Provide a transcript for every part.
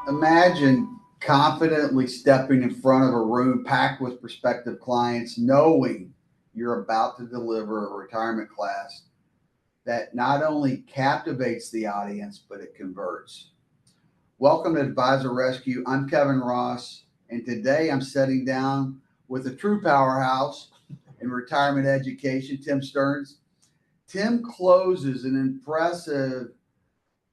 Imagine confidently stepping in front of a room packed with prospective clients, knowing you're about to deliver a retirement class that not only captivates the audience, but it converts. Welcome to Advisor Rescue. I'm Kevin Ross, and today I'm sitting down with a true powerhouse in retirement education, Tim Stearns. Tim closes an impressive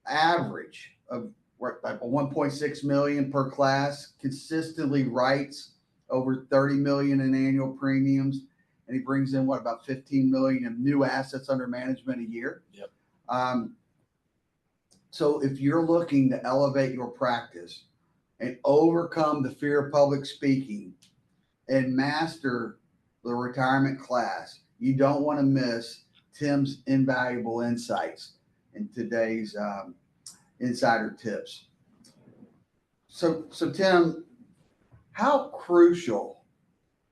average of 1.6 million per class, consistently writes over 30 million in annual premiums, and he brings in about 15 million in new assets under management a year. Yep. Um, so if you're looking to elevate your practice and overcome the fear of public speaking and master the retirement class, you don't want to miss Tim's invaluable insights in today's insider tips. So Tim, how crucial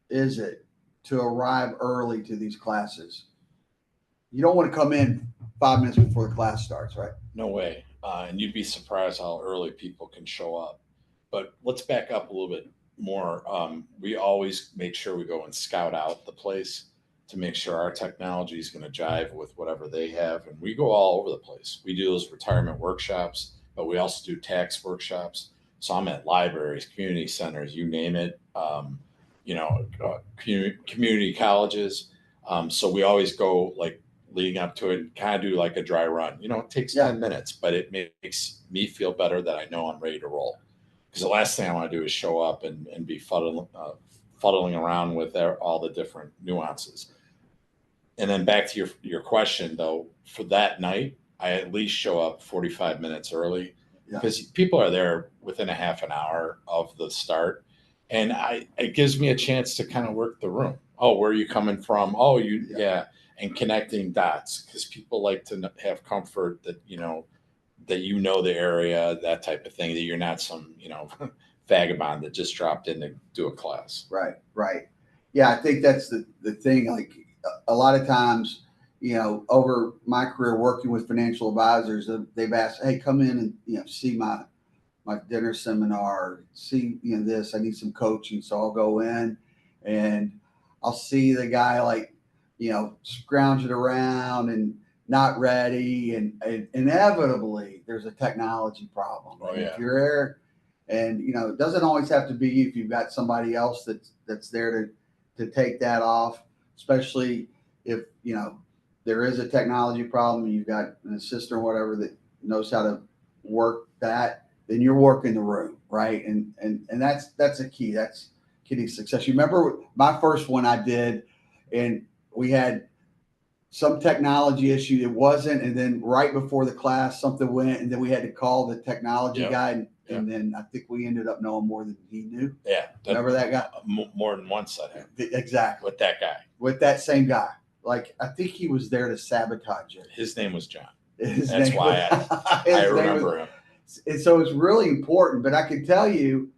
is it to arrive early to these classes? You don't want to come in 5 minutes before the class starts, right? No way. And you'd be surprised how early people can show up. But let's back up a little bit more. We always make sure we go and scout out the place to make sure our technology is going to jive with whatever they have. And we go all over the place. We do those retirement workshops, but we also do tax workshops. So I'm at libraries, community centers, you name it, community colleges. So we always go like leading up to it, kind of do like a dry run. It takes 10 minutes, but it makes me feel better that I know I'm ready to roll. Because the last thing I want to do is show up and be fuddling around with all the different nuances. And then back to your question, though, for that night, I at least show up 45 minutes early because people are there within a half an hour of the start. And it gives me a chance to kind of work the room. Oh, where are you coming from? Oh, yeah. And connecting dots because people like to have comfort that, the area, that type of thing, that you're not some, vagabond that just dropped in to do a class. Right. Yeah, I think that's the thing. Like a lot of times, over my career working with financial advisors, they've asked, hey, come in and, see my dinner seminar, see, this, I need some coaching. So I'll go in and I'll see the guy scrounging around and not ready. And inevitably there's a technology problem. Oh, yeah. If you're there and, it doesn't always have to be you if you've got somebody else that's there to take that off, especially if, there is a technology problem and you've got an assistant or whatever that knows how to work that, then you're working the room, right? And that's a key. That's key to success. You remember my first one I did, and we had some technology issue. It wasn't, and then right before the class, something went, and then we had to call the technology guy, and then I think we ended up knowing more than he knew. Yeah, remember that guy? More than once I have. Exactly. With that guy. With that same guy. Like I think he was there to sabotage it. His name was John. That's why I remember him. And so it's really important. But I can tell you,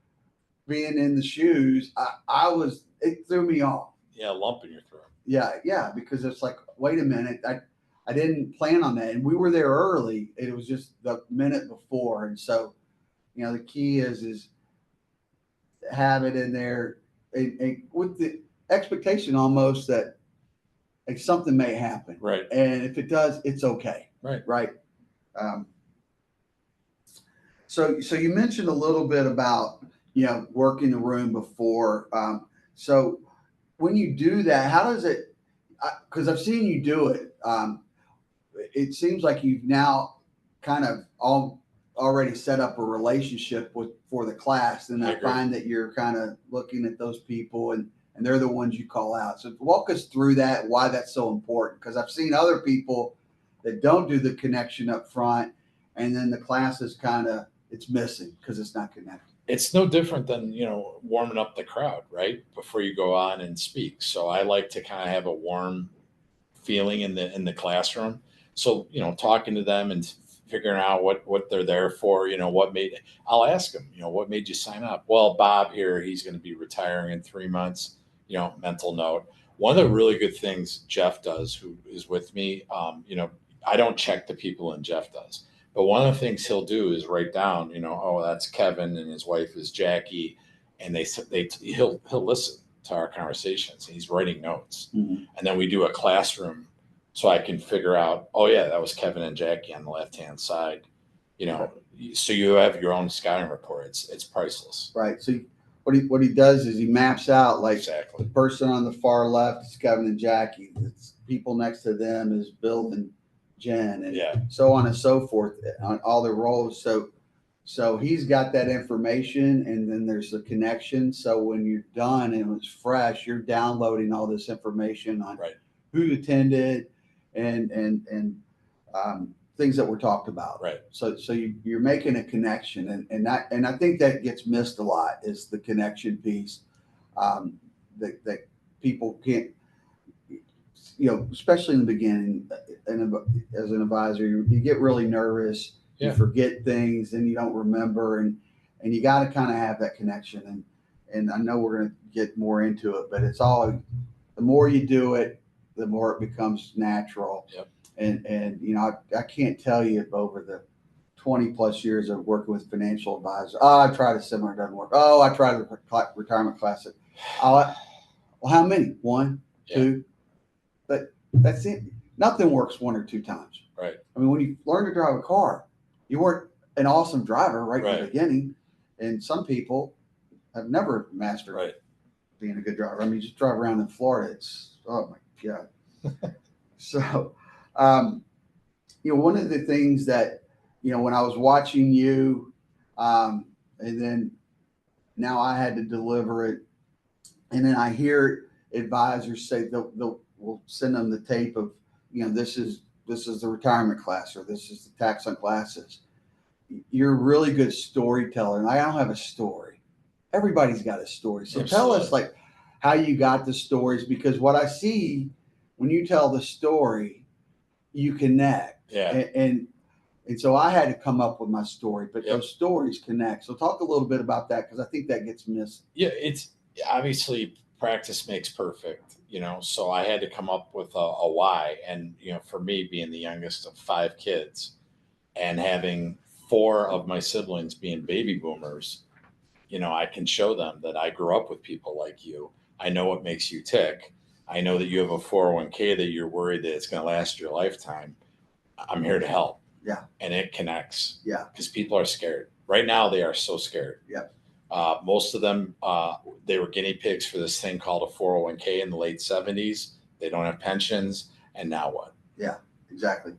being in the shoes, it threw me off. Yeah, a lump in your throat. Yeah, because it's like, wait a minute, I didn't plan on that, and we were there early. It was just the minute before, and so, the key is have it in there, and with the expectation almost that like something may happen, right? And if it does, it's okay, right. So you mentioned a little bit about working the room before. So when you do that, how does it? Because I've seen you do it. It seems like you've now kind of already set up a relationship for the class, and I find that you're kind of looking at those people and they're the ones you call out. So walk us through that, why that's so important, because I've seen other people that don't do the connection up front, and then the class is it's missing because it's not connected. It's no different than, warming up the crowd, right? Before you go on and speak. So I like to kind of have a warm feeling in the classroom. So, talking to them and figuring out what they're there for, I'll ask them, what made you sign up? Well, Bob here, he's going to be retiring in 3 months, mental note. One of the really good things Jeff does, who is with me, I don't check the people and Jeff does. But one of the things he'll do is write down, you know, oh, that's Kevin and his wife is Jackie, and he'll listen to our conversations. And he's writing notes, Mhm. and then we do a classroom, so I can figure out, oh yeah, that was Kevin and Jackie on the left hand side, you know. So you have your own scouting report. It's priceless. Right. So what he does is he maps out like Exactly. the person on the far left is Kevin and Jackie. It's people next to them is Bill and Jen, and Yeah. so on and so forth on all their roles. So he's got that information, and then there's a connection. So when you're done and it's fresh, you're downloading all this information on Right. who attended and things that were talked about. Right. So you're making a connection, and I think that gets missed a lot is the connection piece, that people can't, you know, especially in the beginning, and as an advisor, you get really nervous, Yeah. you forget things, and you don't remember, and you got to kind of have that connection, and I know we're going to get more into it, but it's all, the more you do it, the more it becomes natural. Yep. And you know, I can't tell you if over the 20 plus years of working with financial advisors, oh, I tried a seminar, it doesn't work. Oh, I tried a retirement class. Well, how many? One, Yeah. two, but that's it. Nothing works one or two times. Right. I mean, when you learn to drive a car, you weren't an awesome driver right in the beginning, and some people have never mastered being a good driver. I mean, just drive around in Florida, it's, oh my God. So, you know, one of the things that, you know, when I was watching you, and then now I had to deliver it, and then I hear advisors say we'll send them the tape of, you know, this is the retirement class, or this is the tax on classes. You're a really good storyteller, and I don't have a story. Everybody's got a story. So tell us like how you got the stories, because what I see when you tell the story, you connect. Yeah. And so I had to come up with my story, but Yep. those stories connect. So talk a little bit about that, because I think that gets missed. Yeah, it's obviously practice makes perfect, you know. So I had to come up with a why, and you know, for me being the youngest of 5 kids, and having 4 of my siblings being baby boomers, you know, I can show them that I grew up with people like you. I know what makes you tick. I know that you have a 401k that you're worried that it's going to last your lifetime. I'm here to help. Yeah. And it connects. Yeah. Because people are scared. Right now, they are so scared. Yeah. Most of them, they were guinea pigs for this thing called a 401k in the late 70s. They don't have pensions. And now what? Yeah, exactly.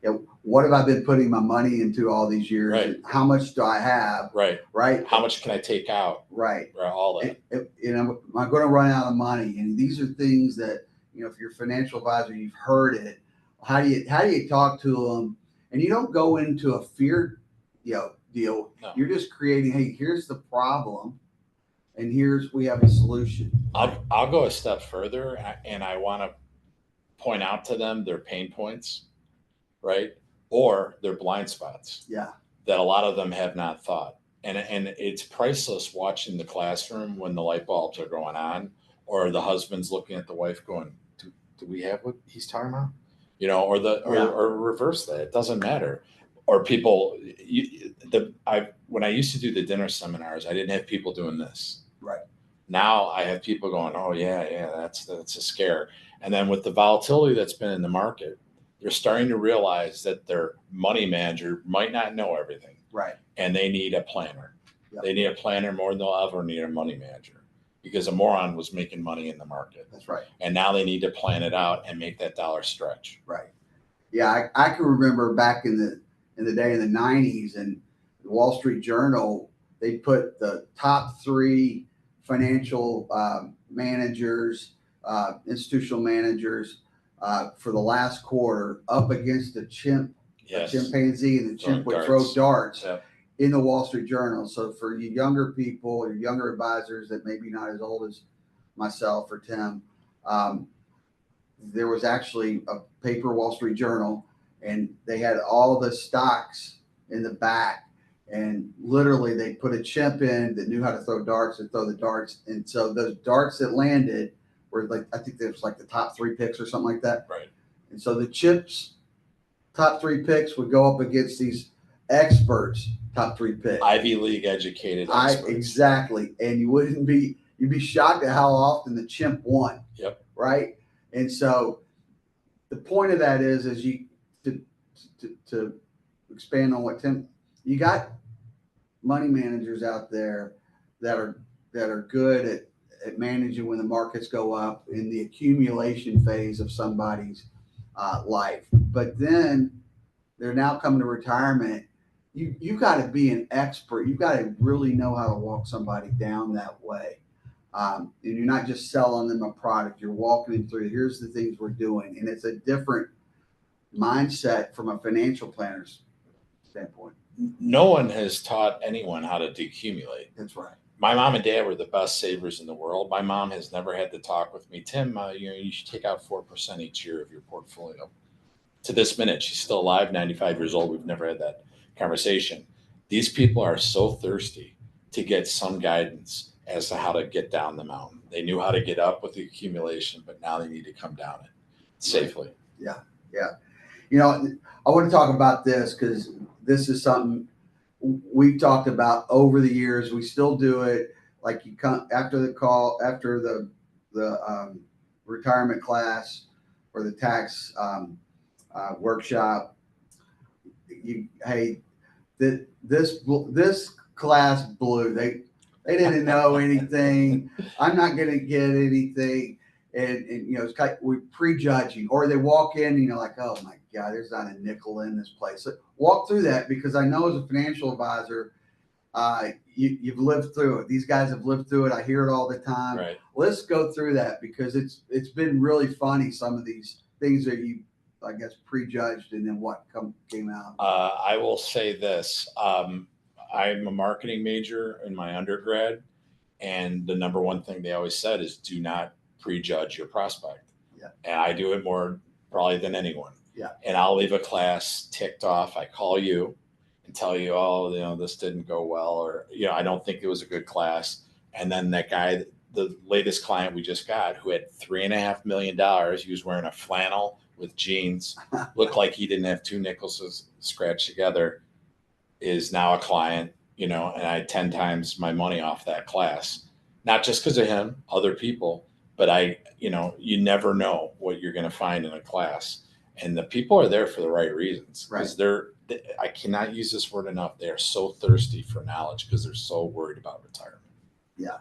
Yeah, what have I been putting my money into all these years? Right. And how much do I have? Right. Right. How much can I take out? Right. All that. You know, am I going to run out of money? And these are things that, you know, if you're a financial advisor, you've heard it. How do you talk to them? And you don't go into a fear, you know, deal. No. You're just creating, hey, here's the problem, and we have a solution. I'll go a step further, and I want to point out to them their pain points, right? Or their blind spots. Yeah. That a lot of them have not thought. And it's priceless watching the classroom when the light bulbs are going on, or the husband's looking at the wife going, do we have what he's talking about? You know, or reverse that. It doesn't matter. Or people, when I used to do the dinner seminars, I didn't have people doing this. Right. Now I have people going, oh yeah, that's a scare. And then with the volatility that's been in the market, they're starting to realize that their money manager might not know everything. Right. And they need a planner. Yep. They need a planner more than they'll ever need a money manager, because a moron was making money in the market. That's right. And now they need to plan it out and make that dollar stretch. Right. Yeah, I can remember back in the day in the 90s, and the Wall Street Journal, they put the top 3 financial managers, institutional managers for the last quarter up against a chimpanzee, and the chimp would throw darts in the Wall Street Journal. So for you younger people or younger advisors that maybe not as old as myself or Tim, there was actually a paper Wall Street Journal, and they had all the stocks in the back, and literally they put a chimp in that knew how to throw darts and throw the darts. And so those darts that landed were like, I think there was like the top 3 picks or something like that. Right. And so the chimp's top 3 picks would go up against these experts, top 3 picks. Ivy League educated experts. Exactly. And you'd be shocked at how often the chimp won. Yep. Right. And so the point of that is to expand on what Tim, you got money managers out there that are good at managing when the markets go up in the accumulation phase of somebody's life. But then they're now coming to retirement. You got to be an expert. You got to really know how to walk somebody down that way. And you're not just selling them a product. You're walking them through, here's the things we're doing. And it's a different mindset from a financial planner's standpoint. No one has taught anyone how to decumulate. That's right. My mom and dad were the best savers in the world. My mom has never had to talk with me. Tim, you should take out 4% each year of your portfolio. To this minute, she's still alive, 95 years old. We've never had that conversation. These people are so thirsty to get some guidance as to how to get down the mountain. They knew how to get up with the accumulation, but now they need to come down it safely. Yeah. I want to talk about this because this is something we've talked about over the years. We still do it. Like you come after the retirement class or the tax workshop. This class blew. They didn't know anything. I'm not going to get anything. And it's kind of, we're prejudging, or they walk in and like, oh my God, there's not a nickel in this place. So walk through that, because I know as a financial advisor, you've lived through it. These guys have lived through it. I hear it all the time. Right. Let's go through that, because it's been really funny. Some of these things that you, I guess, prejudged, and then what came out. I will say this. I'm a marketing major in my undergrad, and the number one thing they always said is do not prejudge your prospect. Yeah. And I do it more probably than anyone. Yeah. And I'll leave a class ticked off. I call you and tell you, oh, this didn't go well, or, I don't think it was a good class. And then that guy, the latest client we just got, who had $3.5 million, he was wearing a flannel with jeans, looked like he didn't have 2 nickels scratched together, is now a client, and I had 10 times my money off that class, not just because of him, other people. But you never know what you're going to find in a class, and the people are there for the right reasons, because I cannot use this word enough. They are so thirsty for knowledge because they're so worried about retirement. Yeah.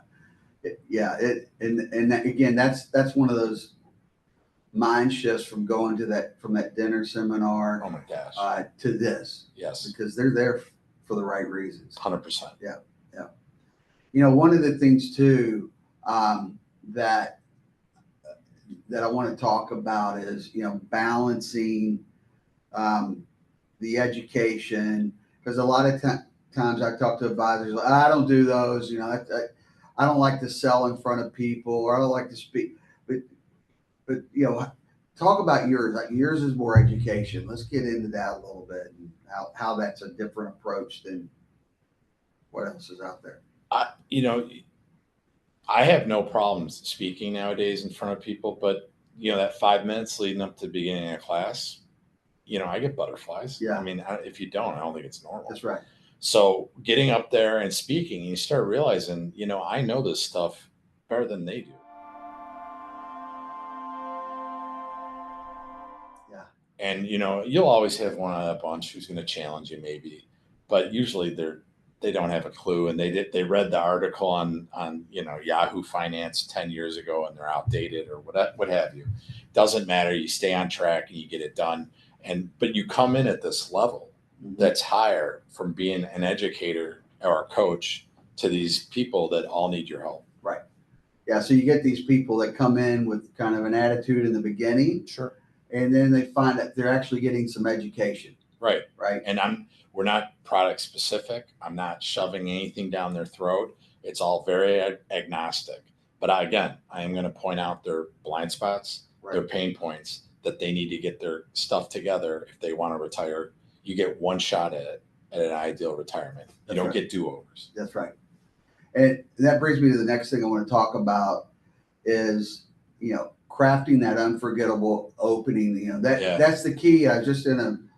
And again, that's one of those mind shifts from going to from that dinner seminar. Oh my gosh. To this. Yes. Because they're there for the right reasons. 100%. Yeah. One of the things too, that I want to talk about is, balancing the education, because a lot of times I talk to advisors, like, I don't do those, I don't like to sell in front of people, or I don't like to speak, but talk about yours. Like, yours is more education. Let's get into that a little bit, and how that's a different approach than what else is out there. I have no problems speaking nowadays in front of people, but that 5 minutes leading up to the beginning of class, I get butterflies. Yeah. I mean, if you don't, I don't think it's normal. That's right. So getting up there and speaking, you start realizing, I know this stuff better than they do. Yeah. And, you'll always have one on that bunch who's going to challenge you maybe, but usually they don't have a clue, and they read the article on Yahoo Finance 10 years ago, and they're outdated, or what have you. Doesn't matter. You stay on track and you get it done. But you come in at this level that's higher from being an educator or a coach to these people that all need your help. Right. Yeah. So you get these people that come in with kind of an attitude in the beginning. Sure. And then they find that they're actually getting some education. Right. Right. And we're not product specific. I'm not shoving anything down their throat. It's all very agnostic. But I am going to point out their blind spots, their pain points, that they need to get their stuff together if they want to retire. You get one shot at it, at an ideal retirement. You don't get do-overs. That's right. And that brings me to the next thing I want to talk about is, crafting that unforgettable opening. That's the key. I was just in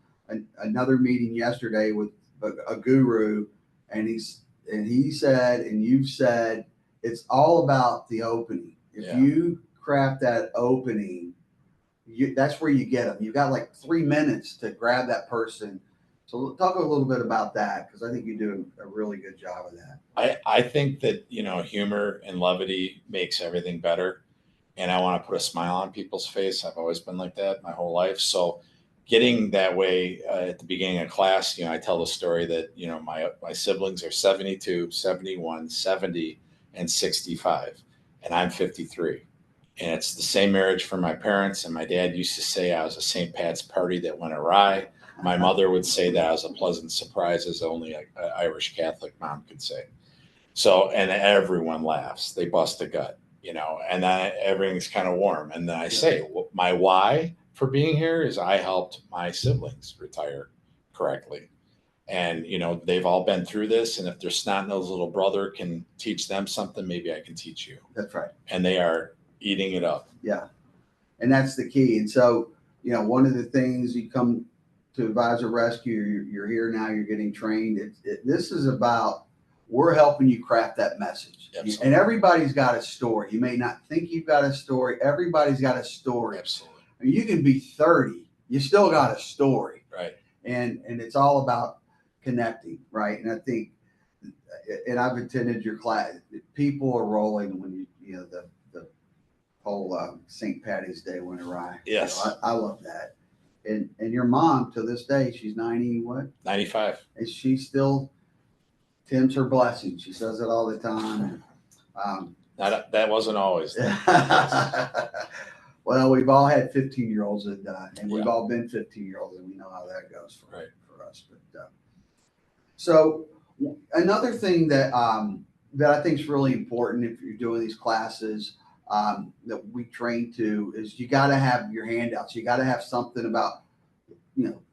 another meeting yesterday with a guru, and he said, and you've said, it's all about the opening. If you craft that opening, that's where you get them. You've got like 3 minutes to grab that person. So talk a little bit about that, because I think you do a really good job of that. I think that, humor and levity makes everything better. And I want to put a smile on people's face. I've always been like that my whole life. So getting that way at the beginning of class, I tell the story that, my siblings are 72, 71, 70, and 65, and I'm 53. And it's the same marriage for my parents. And my dad used to say I was a St. Pat's party that went awry. My mother would say that I was a pleasant surprise, as only an Irish Catholic mom could say. So, and everyone laughs. They bust a gut, and then everything's kind of warm. And then I say, well, my why for being here is I helped my siblings retire correctly. And, they've all been through this. And if their snot-nosed little brother can teach them something, maybe I can teach you. That's right. And they are eating it up. Yeah. And that's the key. And so, one of the things you come to Advisor Rescue, you're here now, you're getting trained. This is about, we're helping you craft that message. Absolutely. And everybody's got a story. You may not think you've got a story. Everybody's got a story. Absolutely. I mean, you can be 30, you still got a story. Right. And it's all about connecting, right? And I think, and I've attended your class, people are rolling when the whole St. Patty's Day went awry. Yes. I love that. And your mom, to this day, she's 90, what? 95. And she still, Tim's her blessing. She says it all the time. That wasn't always. Well, we've all had 15-year-olds that die, and we've all been 15-year-olds, and we know how that goes for us. But so another thing that I think is really important if you're doing these classes that we train to is you got to have your handouts. You got to have something about,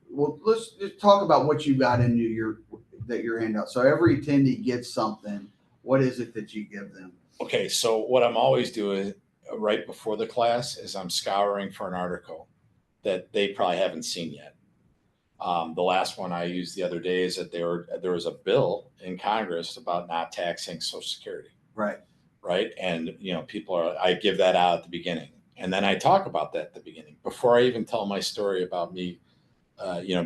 well, let's just talk about what you got in your handout. So every attendee gets something. What is it that you give them? Okay, so what I'm always doing right before the class is I'm scouring for an article that they probably haven't seen yet. The last one I used the other day is that there was a bill in Congress about not taxing Social Security. Right. Right. And, I give that out at the beginning, and then I talk about that at the beginning before I even tell my story about me,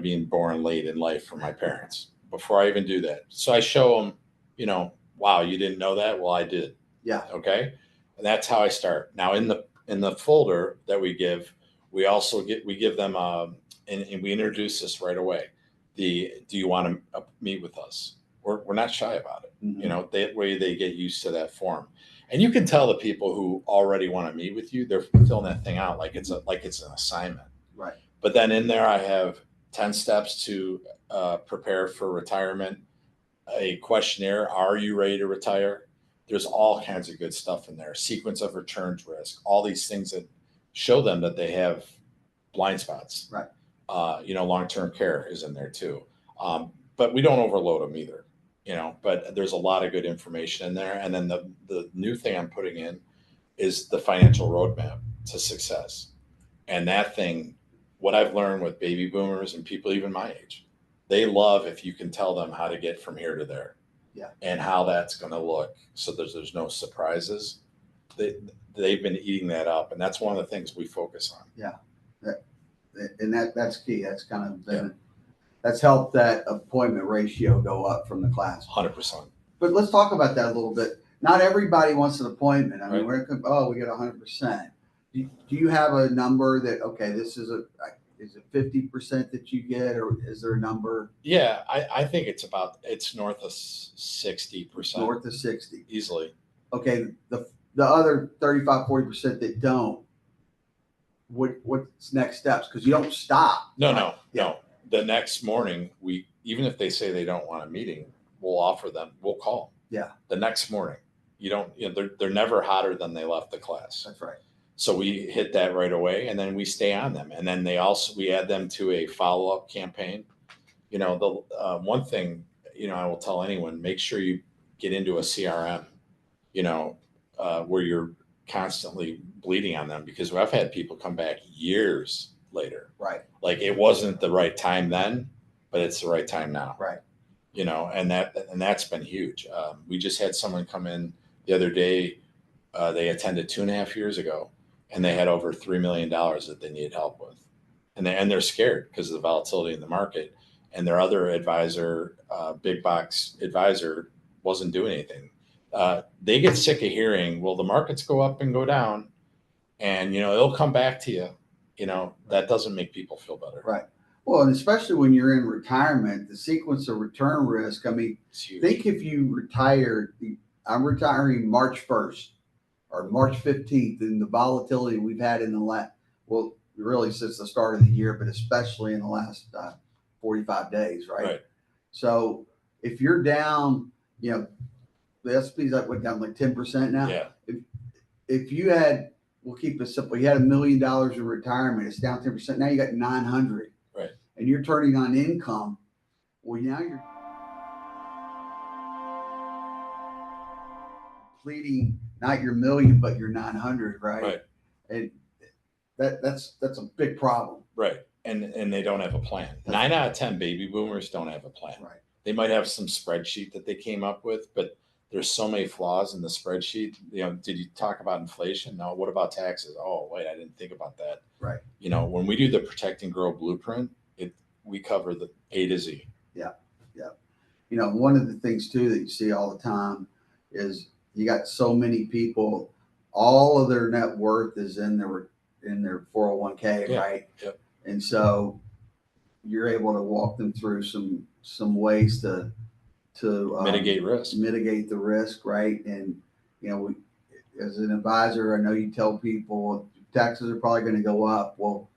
being born late in life from my parents, before I even do that. So I show them, wow, you didn't know that? Well, I did. Yeah. Okay. And that's how I start. Now in the folder that we give, we give them, and we introduce this right away. Do you want to meet with us? We're not shy about it. Mm-hmm. That way they get used to that form. And you can tell the people who already want to meet with you, they're filling that thing out like it's an assignment. Right. But then in there, I have 10 steps to prepare for retirement, a questionnaire. Are you ready to retire? There's all kinds of good stuff in there. Sequence of returns risk, all these things that show them that they have blind spots. Right. Long-term care is in there too. But we don't overload them either. But there's a lot of good information in there. And then the new thing I'm putting in is the financial roadmap to success. And that thing, what I've learned with baby boomers and people even my age, they love if you can tell them how to get from here to there. Yeah. And how that's going to look. So there's no surprises. They've been eating that up. And that's one of the things we focus on. Yeah. That's key. That's kind of been, that's helped that appointment ratio go up from the class. 100%. But let's talk about that a little bit. Not everybody wants an appointment. I mean, right. we get 100%. Do you have a number that, okay, this is is it 50% that you get, or is there a number? Yeah, I think it's north of 60%. North of 60. Easily. Okay. The other 35, 40% that don't, what's next steps? Because you don't stop. No. The next morning, even if they say they don't want a meeting, we'll call. Yeah. The next morning, they're never hotter than they left the class. That's right. So we hit that right away, and then we stay on them. And then we add them to a follow-up campaign. The one thing, I will tell anyone, make sure you get into a CRM, where you're constantly bleeding on them, because I've had people come back years later. Right. Like it wasn't the right time then, but it's the right time now. Right. You know, and that's been huge. We just had someone come in the other day. They attended 2.5 years ago, and they had over $3 million that they needed help with, and they're scared because of the volatility in the market. And their other advisor, big box advisor, wasn't doing anything. They get sick of hearing, well, the markets go up and go down, and you know it'll come back to you. You know, that doesn't make people feel better. Right. Well, and especially when you're in retirement, the sequence of return risk. I mean, think if you retired, I'm retiring March 1st or March 15th, and the volatility we've had in the last, well, really since the start of the year, but especially in the last 45 days, right? Right. So if you're down, you know, the S&P's up went down like 10% now. Yeah. If you had, we'll keep it simple, you had $1 million in retirement, it's down 10%. Now you got 900. Right. And you're turning on income. Well, now you're depleting not your million, but your 900, right? Right. And that's a big problem. Right. And they don't have a plan. 9 out of 10 baby boomers don't have a plan. Right. They might have some spreadsheet that they came up with, but there's so many flaws in the spreadsheet. You know, did you talk about inflation? No. What about taxes? Oh, wait, I didn't think about that. Right. You know, when we do the Protect and Grow blueprint, we cover the A to Z. Yeah. Yeah. You know, one of the things too that you see all the time is you got so many people, all of their net worth is in their 401k, Yeah. right? Yep. And so you're able to walk them through some ways to Mitigate risk. mitigate the risk, right? And you know, as an advisor, I know you tell people taxes are probably going to go up. Well,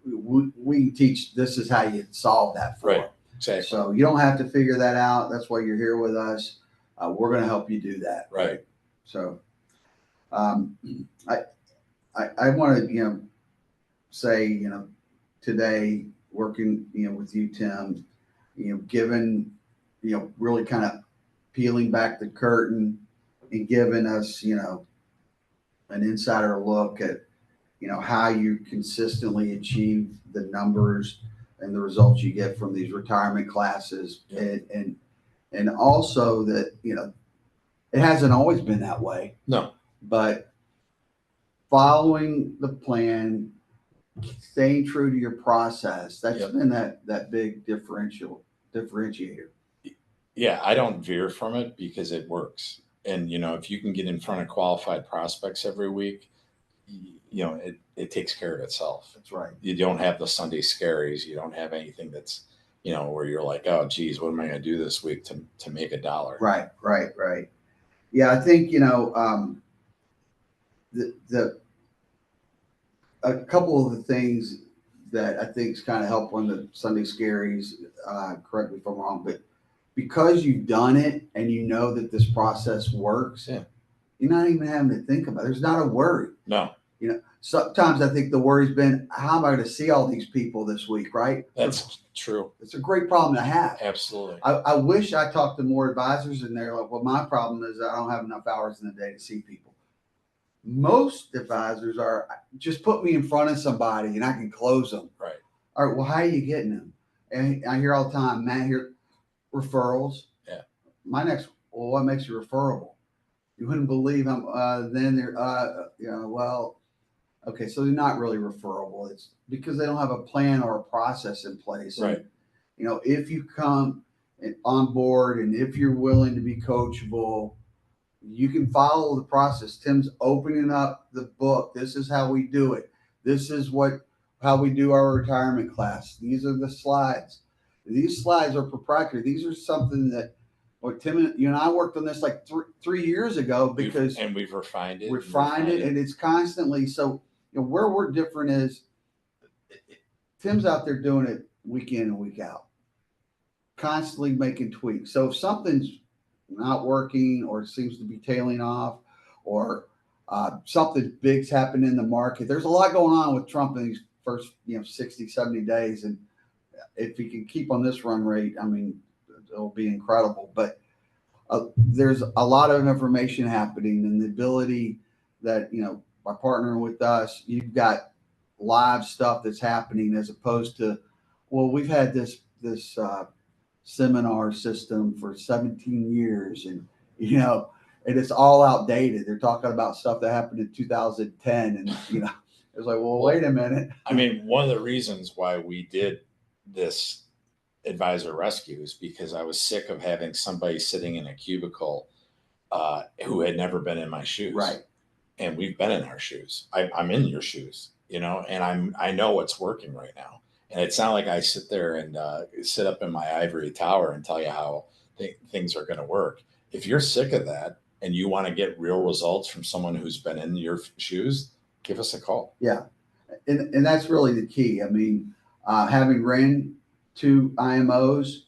we teach this is how you solve that for Right. them. Exactly. So you don't have to figure that out. That's why you're here with us. We're going to help you do that. Right. So I want to say today working with you, Tim, given really kind of peeling back the curtain and giving us an insider look at how you consistently achieve the numbers and the results you get from these retirement classes. Yeah. And also that it hasn't always been that way. No. But following the plan, staying true to your process, that's Yep. been that big differentiator. Yeah, I don't veer from it because it works. And if you can get in front of qualified prospects every week, it takes care of itself. That's right. You don't have the Sunday scaries. You don't have anything that's where you're like, oh geez, what am I going to do this week to make $1? Right. Yeah, I think a couple of the things that I think kind of help on the Sunday scaries. Correct me if I'm wrong, but because you've done it and you know that this process works, yeah. You're not even having to think about it. There's not a worry. No. Sometimes I think the worry's been, how am I going to see all these people this week, right? That's true. It's a great problem to have. Absolutely. I wish I talked to more advisors and they're like, well, my problem is I don't have enough hours in the day to see people. Most advisors are, just put me in front of somebody and I can close them. Right. All right, well, how are you getting them? And I hear all the time, Matt, here, referrals. Yeah. Well, what makes you referable? You wouldn't believe them. Then they're, well, okay, so they're not really referable. It's because they don't have a plan or a process in place. Right. And, if you come on board and if you're willing to be coachable, you can follow the process. Tim's opening up the book. This is how we do it. This is how we do our retirement class. These are the slides. These slides are proprietary. These are something that Tim and you and I worked on this like 3 years ago because we've refined it. And it's constantly so. Where we're different is Tim's out there doing it week in and week out, constantly making tweaks. So if something's not working or seems to be tailing off or something big's happened in the market, there's a lot going on with Trump in these first 60, 70 days. And if he can keep on this run rate, I mean, it'll be incredible. But there's a lot of information happening and the ability that, by partnering with us, you've got live stuff that's happening, as opposed to, well, we've had this seminar system for 17 years, and and it's all outdated. They're talking about stuff that happened in 2010, and it's like, well, wait a minute. I mean, one of the reasons why we did this advisor rescue is because I was sick of having somebody sitting in a cubicle who had never been in my shoes. Right. And we've been in our shoes. I'm in your shoes, and I know what's working right now. And it's not like I sit there and sit up in my ivory tower and tell you how things are going to work. If you're sick of that and you want to get real results from someone who's been in your shoes, give us a call. Yeah. And that's really the key. I mean, having ran 2 IMOs,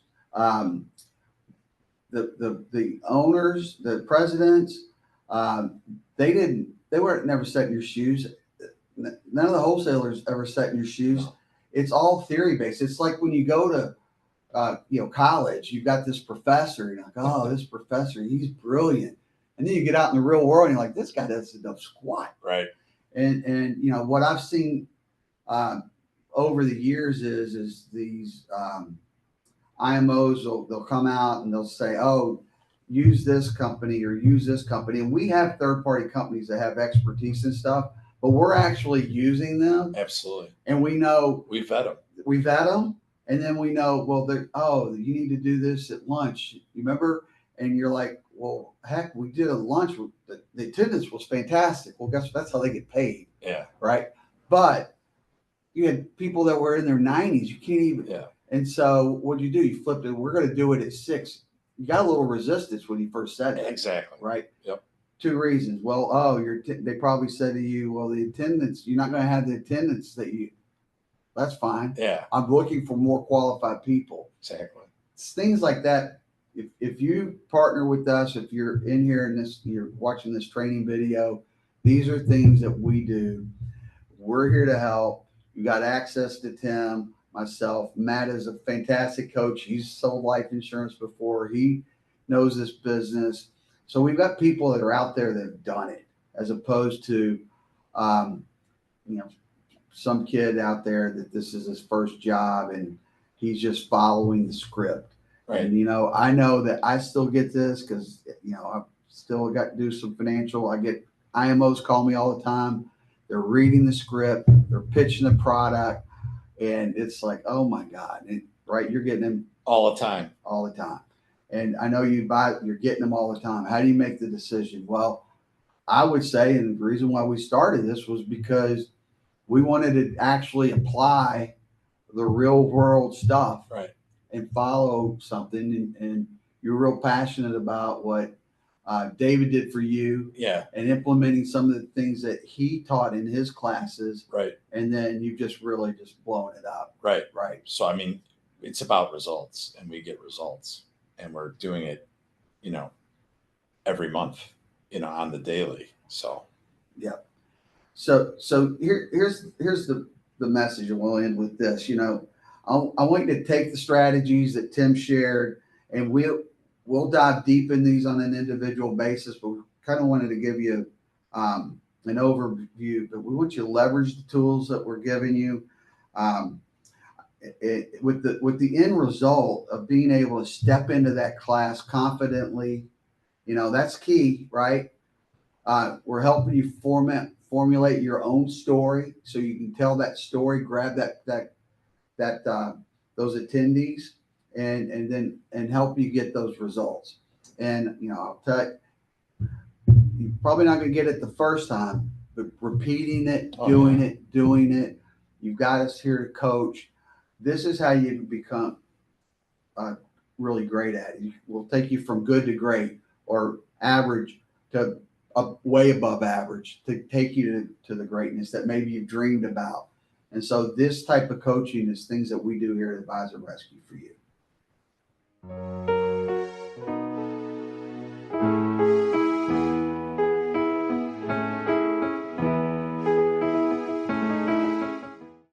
the owners, the presidents, they weren't never set in your shoes. None of the wholesalers ever sat in your shoes. It's all theory based. It's like when you go to college, you've got this professor, you're like, oh, this professor, he's brilliant. And then you get out in the real world and you're like, this guy doesn't know squat. Right. And what I've seen over the years is these IMOs, they'll come out and they'll say, oh, use this company or use this company. And we have third-party companies that have expertise and stuff, but we're actually using them. Absolutely. And we know we vet them. And then we know, well, you need to do this at lunch. You remember? And you're like, well, heck, we did a lunch. The attendance was fantastic. Well, guess what? That's how they get paid. Yeah. Right. But you had people that were in their 90s. You can't even. Yeah. And so what do? You flipped it. We're going to do it at 6. You got a little resistance when you first said it. Exactly. Right. Yep. 2 reasons. Well, they probably said to you, well, the attendance, you're not going to have the attendance that's fine. Yeah. I'm looking for more qualified people. Exactly. It's things like that. If you partner with us, if you're in here and you're watching this training video, these are things that we do. We're here to help. You got access to Tim, myself. Matt is a fantastic coach. He's sold life insurance before. He knows this business. So we've got people that are out there that have done it, as opposed to, some kid out there that this is his first job and he's just following the script. Right. And, I know that I still get this because, I've still got to do some financial. I get IMOs call me all the time. They're reading the script. They're pitching the product. And it's like, oh, my God. Right. You're getting them all the time. And I know you're getting them all the time. How do you make the decision? Well, I would say, and the reason why we started this was because we wanted to actually apply the real world stuff. Right. And follow something. And you're real passionate about what David did for you. Yeah. And implementing some of the things that he taught in his classes. Right. And then you've just really just blown it up. Right. Right. So, I mean, it's about results, and we get results, and we're doing it, every month, on the daily. So, yeah. So here's the message, and we'll end with this. I want you to take the strategies that Tim shared, and we'll dive deep in these on an individual basis, but we kind of wanted to give you an overview. But we want you to leverage the tools that we're giving you with the end result of being able to step into that class confidently. That's key, right? We're helping you formulate your own story so you can tell that story, grab those attendees and help you get those results. And I'll tell you, you're probably not going to get it the first time, but repeating it, doing it. You've got us here to coach. This is how you become really great at it. We'll take you from good to great, or average to way above average, to take you to the greatness that maybe you've dreamed about. And so this type of coaching is things that we do here at Advisor Rescue for you.